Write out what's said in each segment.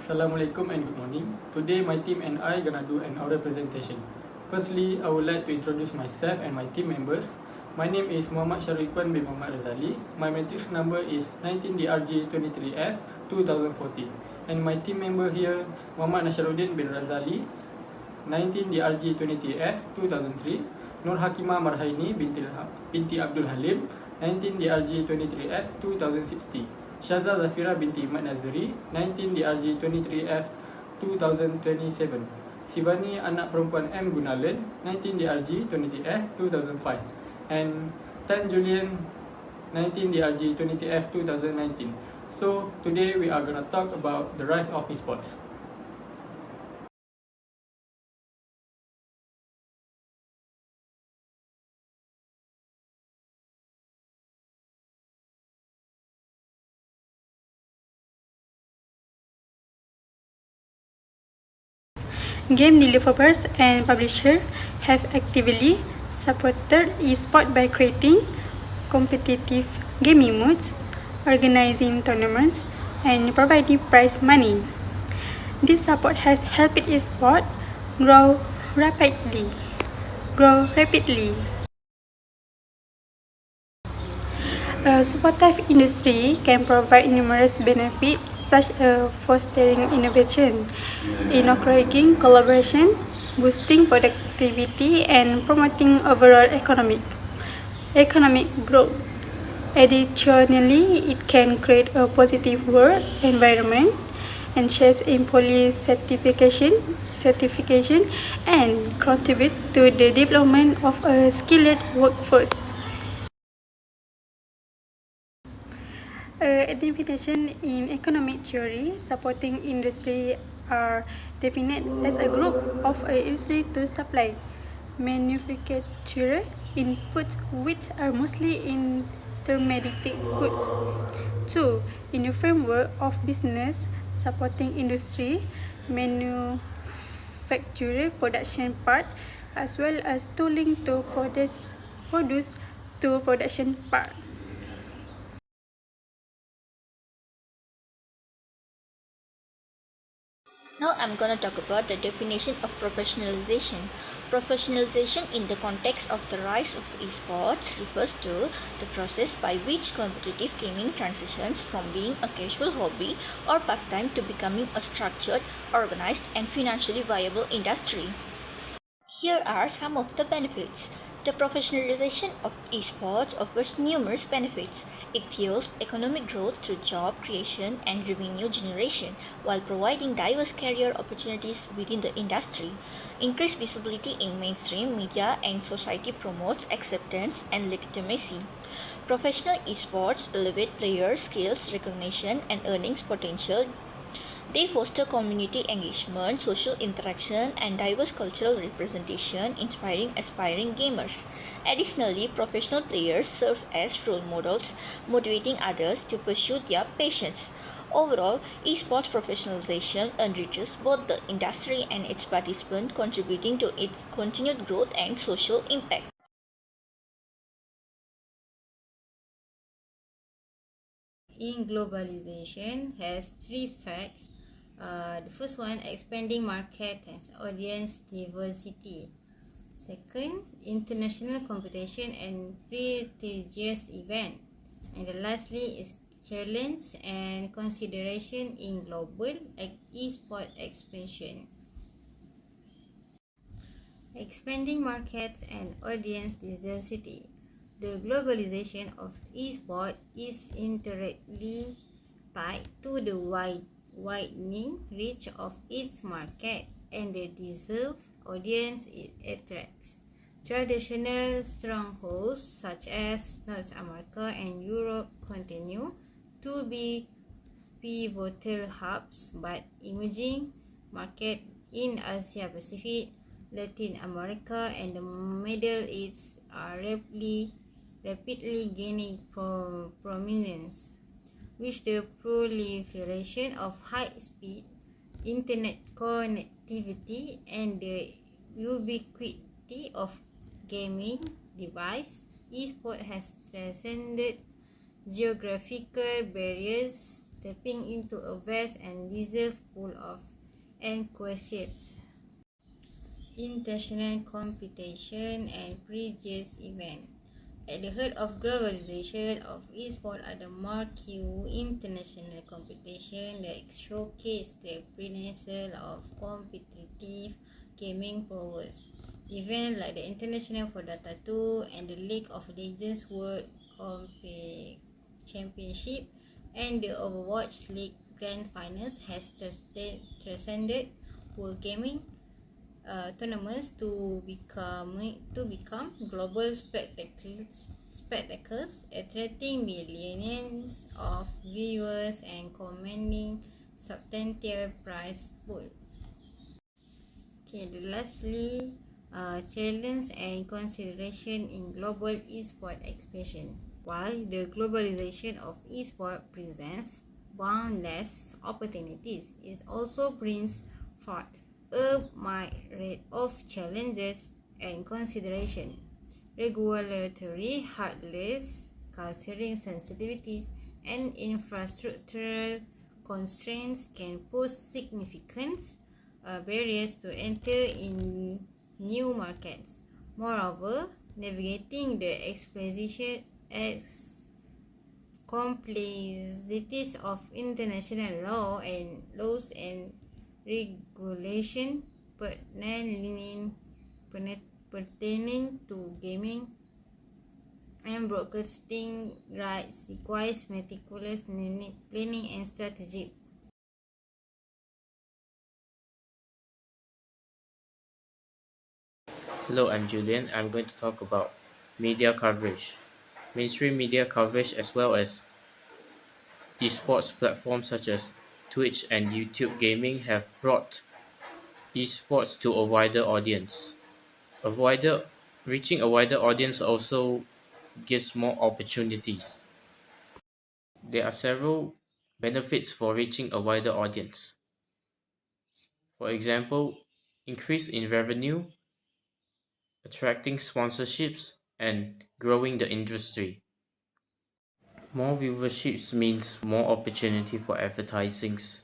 Assalamualaikum and good morning. Today my team and I gonna do an oral presentation. Firstly, I would like to introduce myself and my team members. My name is Muhammad Syahrul Ikhwan bin Muhammad Razali. My matrix number is 19DRG23F 2014. And my team member here, Muhammad Nasyaruddin bin Razali, 19DRG23F 2003. Nurhakimah Marhaini binti Abdul Halim, 19DRG23F 2060. Syaza Zafirah binti Nazeri, 19DRG23F 2027. Sivani anak perempuan M.Gumalanm, 19DRG20F 2005. And 10 Julien, 19DRG20F 2019. So today we are gonna talk about the rise of esports. Game developers and publishers have actively supported esports by creating competitive gaming modes, organizing tournaments, and providing prize money. This support has helped esports grow rapidly. A supportive industry can provide numerous benefits such as fostering innovation, encouraging collaboration, boosting productivity, and promoting overall economic growth. Additionally, it can create a positive work environment, enhance employee certification, and contribute to the development of a skilled workforce. A definition in economic theory, supporting industry are defined as a group of industry to supply manufacturer inputs which are mostly intermediate goods. 2. In the framework of business, supporting industry, manufacturer production part as well as tooling to produce to production part. Now I'm going to talk about the definition of professionalization. Professionalization in the context of the rise of esports refers to the process by which competitive gaming transitions from being a casual hobby or pastime to becoming a structured, organized, and financially viable industry. Here are some of the benefits. The professionalization of esports offers numerous benefits. It fuels economic growth through job creation and revenue generation while providing diverse career opportunities within the industry. Increased visibility in mainstream media and society promotes acceptance and legitimacy. Professional esports elevate player skills, recognition, and earnings potential. They foster community engagement, social interaction, and diverse cultural representation, inspiring aspiring gamers. Additionally, professional players serve as role models, motivating others to pursue their passions. Overall, esports professionalization enriches both the industry and its participants, contributing to its continued growth and social impact. In globalization has three facts. The first one, expanding market and audience diversity. Second, international competition and prestigious event. And lastly is challenge and consideration in global e-sport expansion. Expanding markets and audience diversity. The globalization of e-sport is indirectly tied to the widening reach of its market and the deserved audience it attracts. Traditional strongholds such as North America and Europe continue to be pivotal hubs, but emerging markets in Asia Pacific, Latin America, and the Middle East are rapidly gaining prominence. With the proliferation of high-speed internet connectivity and the ubiquity of gaming devices, esports has transcended geographical barriers tapping into a vast and deserved pool of enthusiasts. International competition and prestigious event. At the heart of globalization of esports are the marquee international competition that showcase the pinnacle of competitive gaming prowess. Events like the International for Dota 2 and the League of Legends World Championship and the Overwatch League Grand Finals has transcended world gaming tournaments to become global spectacles, attracting millions of viewers and commanding substantial prize pool. Okay, lastly, challenge and consideration in global esport expansion. While the globalization of esport presents boundless opportunities, it also brings forth a myriad of challenges and consideration. Regulatory hurdles, cultural sensitivities, and infrastructural constraints can pose significant barriers to enter in new markets. Moreover, navigating the complexities of international laws and regulation pertaining to gaming and broadcasting rights requires meticulous planning and strategy. Hello, I'm Julien. I'm going to talk about media coverage. Mainstream media coverage, as well as esports platforms such as Twitch and YouTube gaming, have brought esports to a wider audience. Reaching a wider audience also gives more opportunities. There are several benefits for reaching a wider audience. For example, increase in revenue, attracting sponsorships, and growing the industry. More viewerships means more opportunity for advertisings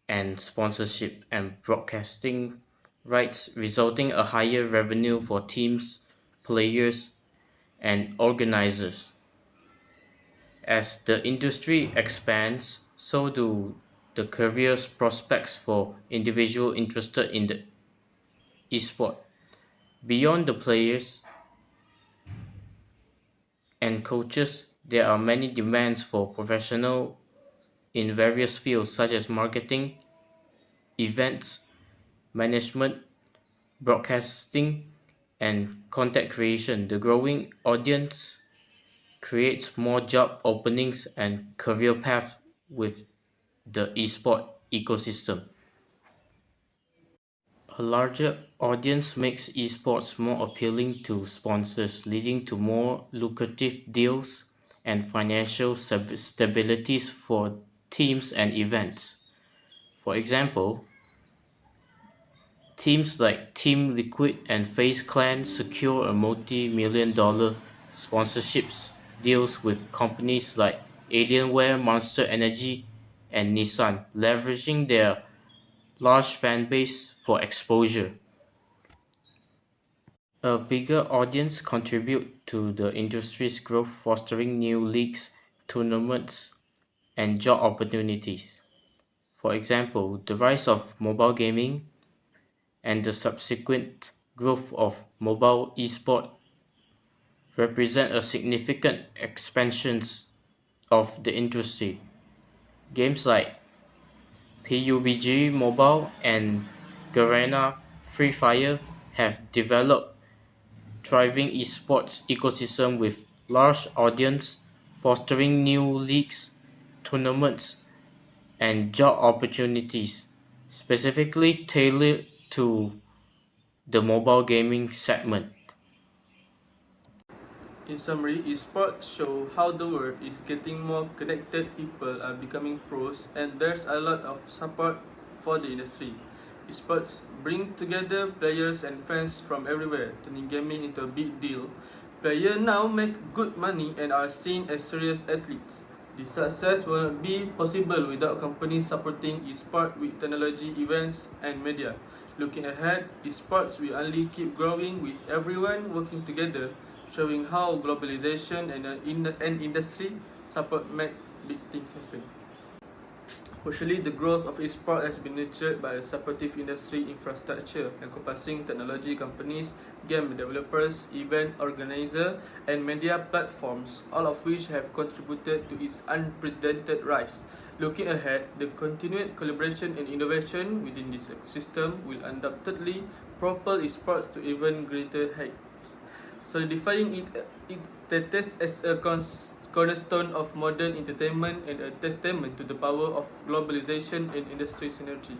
and sponsorship and broadcasting rights, resulting a higher revenue for teams, players, and organizers. As the industry expands, so do the career prospects for individuals interested in the esport. Beyond the players and coaches, there are many demands for professionals in various fields such as marketing, events, management, broadcasting, and content creation. The growing audience creates more job openings and career paths with the esport ecosystem. A larger audience makes esports more appealing to sponsors, leading to more lucrative deals and financial stabilities for teams and events. For example, teams like Team Liquid and FaZe Clan secure a multi-million-dollar sponsorships deals with companies like Alienware, Monster Energy, and Nissan, leveraging their large fan base for exposure. A bigger audience contribute to the industry's growth, fostering new leagues, tournaments, and job opportunities. For example, the rise of mobile gaming and the subsequent growth of mobile esport represent a significant expansion of the industry. Games like PUBG Mobile and Garena Free Fire have developed thriving esports ecosystem with large audience, fostering new leagues, tournaments, and job opportunities specifically tailored to the mobile gaming segment. In summary, esports show how the world is getting more connected, people are becoming pros, and there's a lot of support for the industry. Esports brings together players and fans from everywhere, turning gaming into a big deal. Players now make good money and are seen as serious athletes. This success will be possible without companies supporting esports with technology, events, and media. Looking ahead, esports will only keep growing with everyone working together, showing how globalization and industry support make big things happen. Fortunately, the growth of esports has been nurtured by a supportive industry infrastructure encompassing technology companies, game developers, event organizers, and media platforms, all of which have contributed to its unprecedented rise. Looking ahead, the continued collaboration and innovation within this ecosystem will undoubtedly propel esports to even greater heights, solidifying its status as a cornerstone of modern entertainment and a testament to the power of globalization and industry synergy.